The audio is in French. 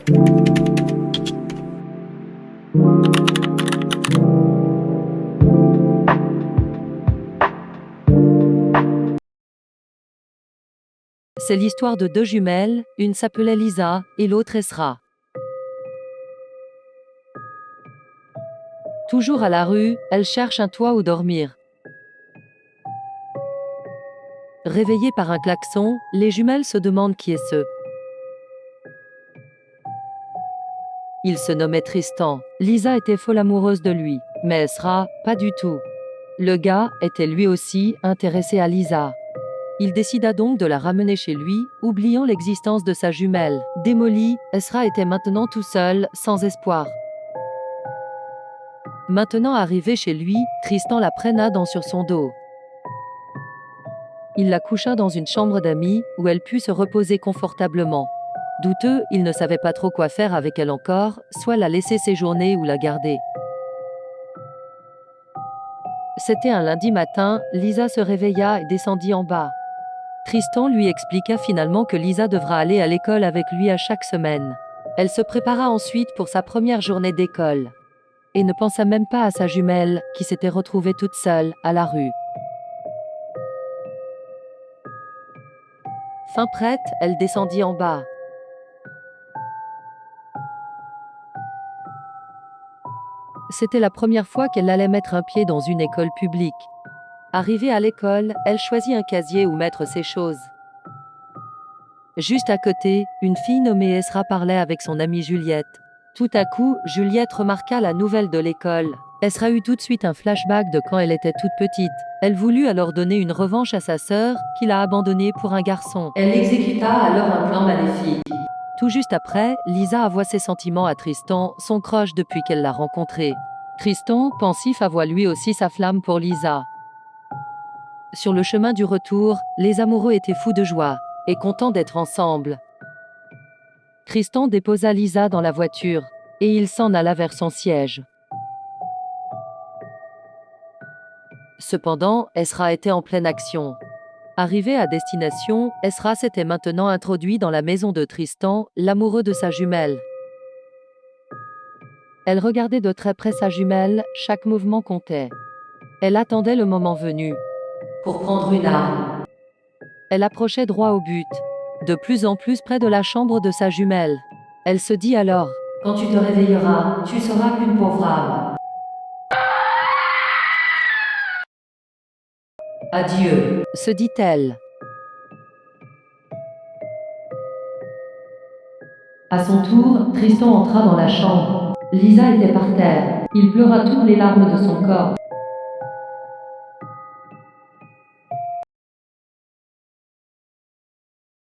C'est l'histoire de deux jumelles, une s'appelait Lisa et l'autre Esra. Toujours à la rue, elles cherchent un toit où dormir. Réveillées par un klaxon, les jumelles se demandent qui est ce. Il se nommait Tristan. Lisa était folle amoureuse de lui, mais Esra, pas du tout. Le gars était lui aussi intéressé à Lisa. Il décida donc de la ramener chez lui, oubliant l'existence de sa jumelle. Démoli, Esra était maintenant tout seul, sans espoir. Maintenant arrivé chez lui, Tristan la prena sur son dos. Il la coucha dans une chambre d'amis, où elle put se reposer confortablement. Douteux, il ne savait pas trop quoi faire avec elle encore, soit la laisser séjourner ou la garder. C'était un lundi matin, Lisa se réveilla et descendit en bas. Tristan lui expliqua finalement que Lisa devra aller à l'école avec lui à chaque semaine. Elle se prépara ensuite pour sa première journée d'école. Et ne pensa même pas à sa jumelle, qui s'était retrouvée toute seule, à la rue. Fin prête, elle descendit en bas. C'était la première fois qu'elle allait mettre un pied dans une école publique. Arrivée à l'école, elle choisit un casier où mettre ses choses. Juste à côté, une fille nommée Esra parlait avec son amie Juliette. Tout à coup, Juliette remarqua la nouvelle de l'école. Esra eut tout de suite un flashback de quand elle était toute petite. Elle voulut alors donner une revanche à sa sœur, qui l'a abandonnée pour un garçon. Elle exécuta alors un plan maléfique. Tout juste après, Lisa avoua ses sentiments à Tristan, son crush depuis qu'elle l'a rencontré. Tristan, pensif, avoua lui aussi sa flamme pour Lisa. Sur le chemin du retour, les amoureux étaient fous de joie et contents d'être ensemble. Tristan déposa Lisa dans la voiture et il s'en alla vers son siège. Cependant, Esra était en pleine action. Arrivé à destination, Esra s'était maintenant introduit dans la maison de Tristan, l'amoureux de sa jumelle. Elle regardait de très près sa jumelle, chaque mouvement comptait. Elle attendait le moment venu pour prendre une arme. Elle approchait droit au but, de plus en plus près de la chambre de sa jumelle. Elle se dit alors: « Quand tu te réveilleras, tu sauras qu'une pauvre âme. Adieu, » se dit-elle. À son tour, Tristan entra dans la chambre. Lisa était par terre. Il pleura toutes les larmes de son corps.